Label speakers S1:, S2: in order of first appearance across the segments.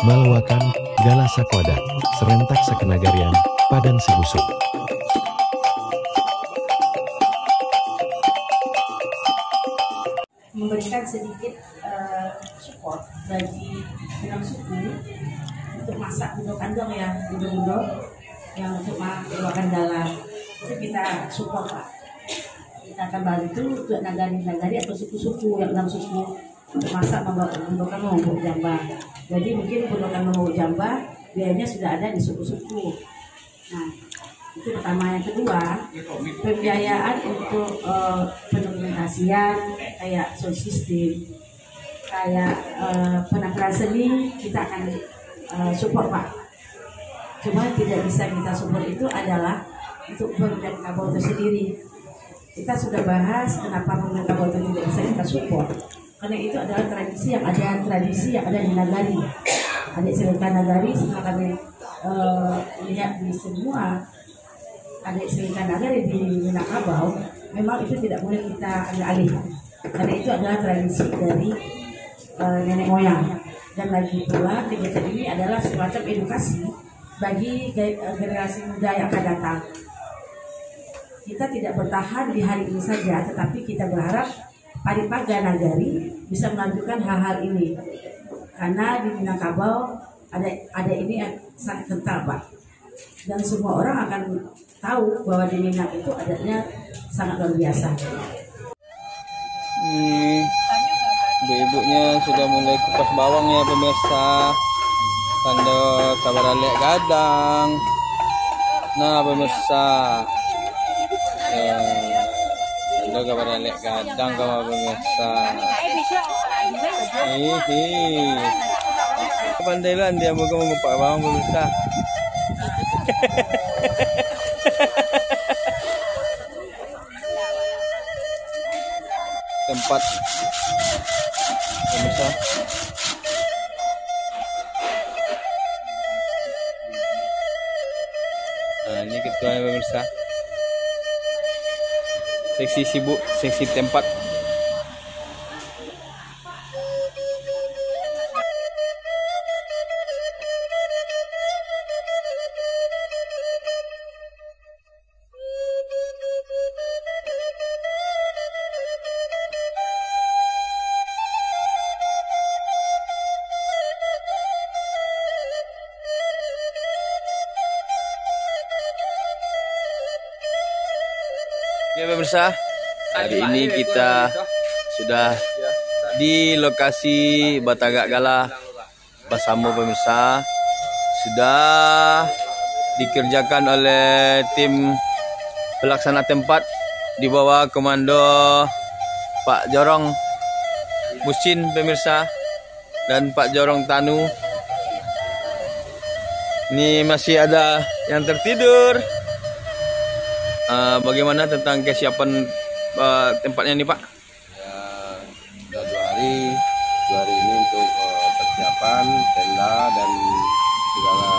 S1: Malawakan Gala Sakwada, Serentak Sakenagarian, Padan Sibusuk.
S2: Memberikan sedikit support bagi dalam suku untuk masak bundo-kandong ya, bundo-bundo yang untuk makan Gala. Itu kita support Pak. Kita akan bantu untuk nagari-nagari atau suku-suku yang dalam suku untuk masak bundo-kandong maupun jamba. Jadi mungkin bundo-kandong maupun jamba biayanya sudah ada di suku-suku. Nah, itu pertama. Yang kedua, pembiayaan untuk pendokumentasian kayak sound system, kayak penangkaran seni kita akan support Pak. Cuma tidak bisa kita support itu adalah untuk Minangkabau itu sendiri. Kita sudah bahas kenapa Minangkabau itu tidak bisa kita support. Karena itu adalah tradisi yang ada di nagari. Adik cerita nagari setelah kami lihat di semua adik cerita nagari di Minangkabau, memang itu tidak boleh kita ambil alih. Karena itu adalah tradisi dari nenek moyang. Dan lagi pula kegiatan ini adalah semacam edukasi bagi generasi muda yang akan datang. Kita tidak bertahan di hari ini saja, tetapi kita berharap Paripaga Nagari bisa melanjutkan hal-hal ini. Karena di Minangkabau ada ini yang sangat kental Pak. Dan semua orang akan tahu bahwa di Minang itu adanya sangat luar biasa.
S3: Ibu-ibunya sudah mulai kupas bawang ya pemirsa. Tanda kabar alek gadang. Nah pemirsa, tanda kabar alek gadang kamu pemirsa. Pandailan dia mau mengupak bawang pemirsa. Tempat pemirsa. Nah, ini ketuanya pemirsa. Seksi sibuk, seksi tempat. Ya pemirsa, hari ini kita sudah di lokasi Batagak Gala bersama pemirsa. Sudah dikerjakan oleh tim pelaksana tempat di bawah komando Pak Jorong Musin pemirsa dan Pak Jorong Tanu. Ini masih ada yang tertidur. Bagaimana tentang kesiapan tempatnya nih Pak?
S4: Ya, sudah 2 hari ini untuk persiapan tenda dan segala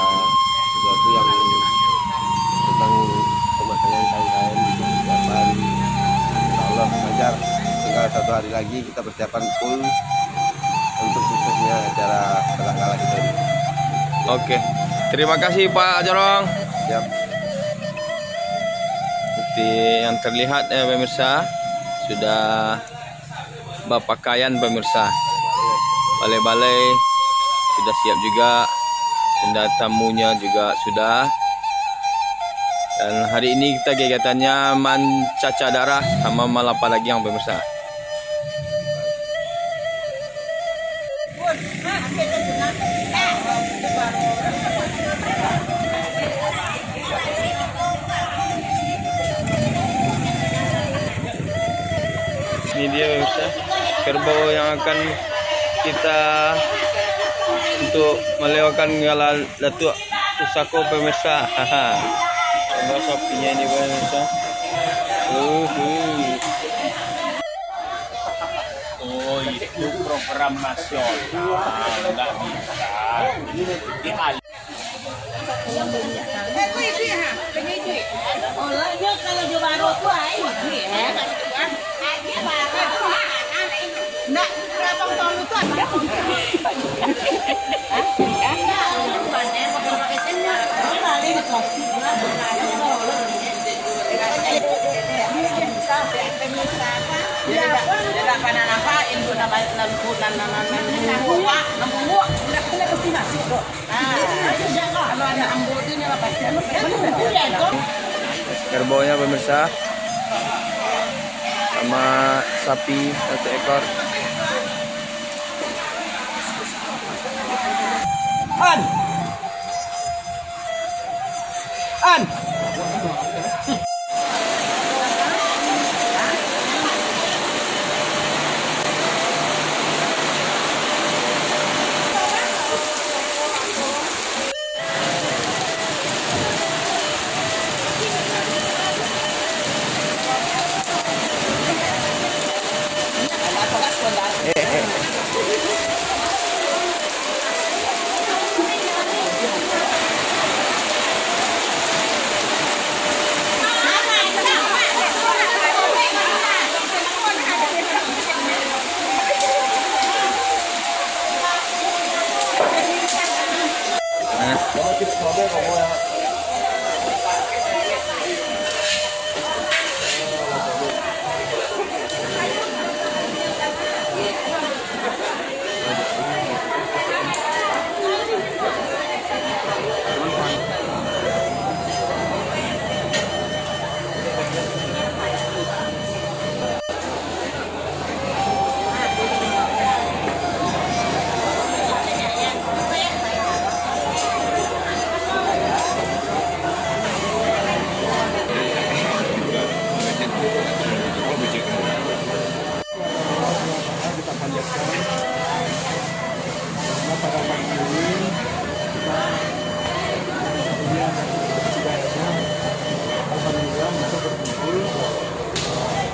S4: sesuatu yang tentang pemakaian kain-kain persiapan. Insya Allah lancar. Tinggal 1 hari lagi kita persiapan full untuk suksesnya acara Gala kita ini.
S3: Oke, terima kasih Pak Jorong.
S4: Siap.
S3: Seperti yang terlihat ya pemirsa, sudah berpakaian pemirsa. Balai-balai sudah siap juga, tenda tamunya juga sudah. Dan hari ini kita kegiatannya mencaca darah sama malapa lagi yang pemirsa. Ini dia pemirsa, kerbau yang akan kita untuk melewatkan Gala Datuk Pusako pemirsa. Coba sapinya ini pemirsa.
S5: Oh itu program nasional, nggak bisa dialih.
S2: Kalau dia baru tuh Nak, berapa tahun itu ada?
S3: Kerbaunya pemirsa, sama sapi 1 ekor.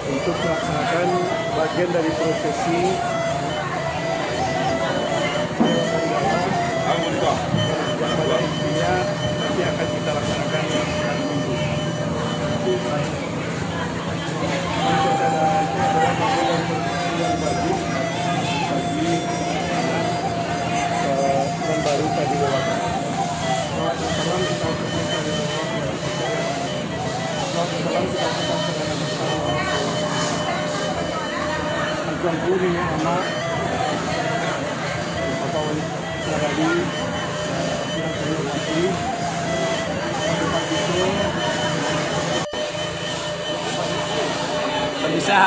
S6: Untuk melaksanakan bagian dari prosesi yang pada intinya nanti akan kita laksanakan hari Minggu. Untuk acaranya adalah bagian yang bagus bagi bulan baru tadi lewat. Selamat malam, kita Tuan Guru ini anak Bapak Wali Saradi yang saya hormati tempat itu
S3: Bisa.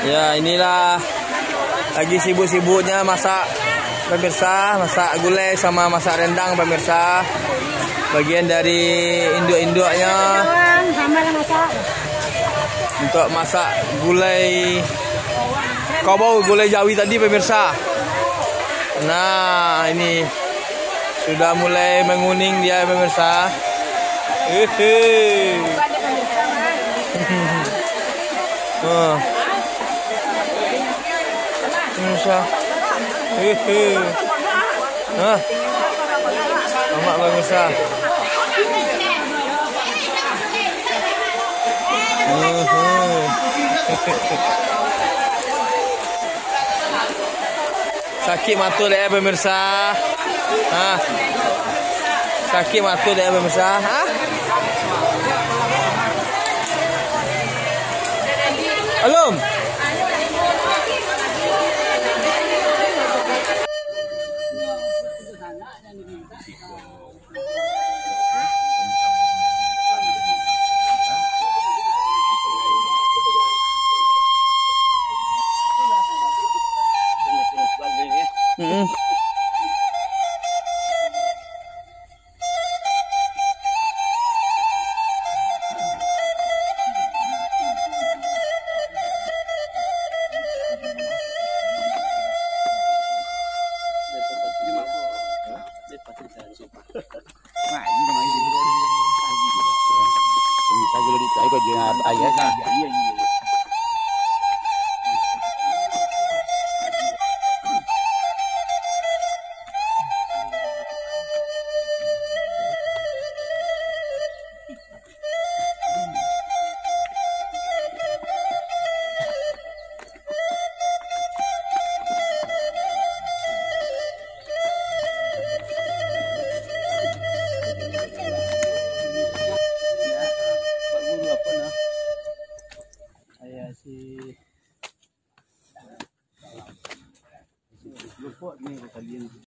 S3: Ya, inilah lagi sibuk-sibuknya masak pemirsa, masak gulai sama masak rendang pemirsa. Bagian dari induk-induknya untuk masak gulai kobau, gulai Jawi tadi pemirsa. Nah, ini sudah mulai menguning dia pemirsa. Pemirsa, amak pemirsa. Sakit mata deh pemirsa. Sakit mata deh pemirsa. Alum.
S7: Bisa jadi cai kok jangan ayah.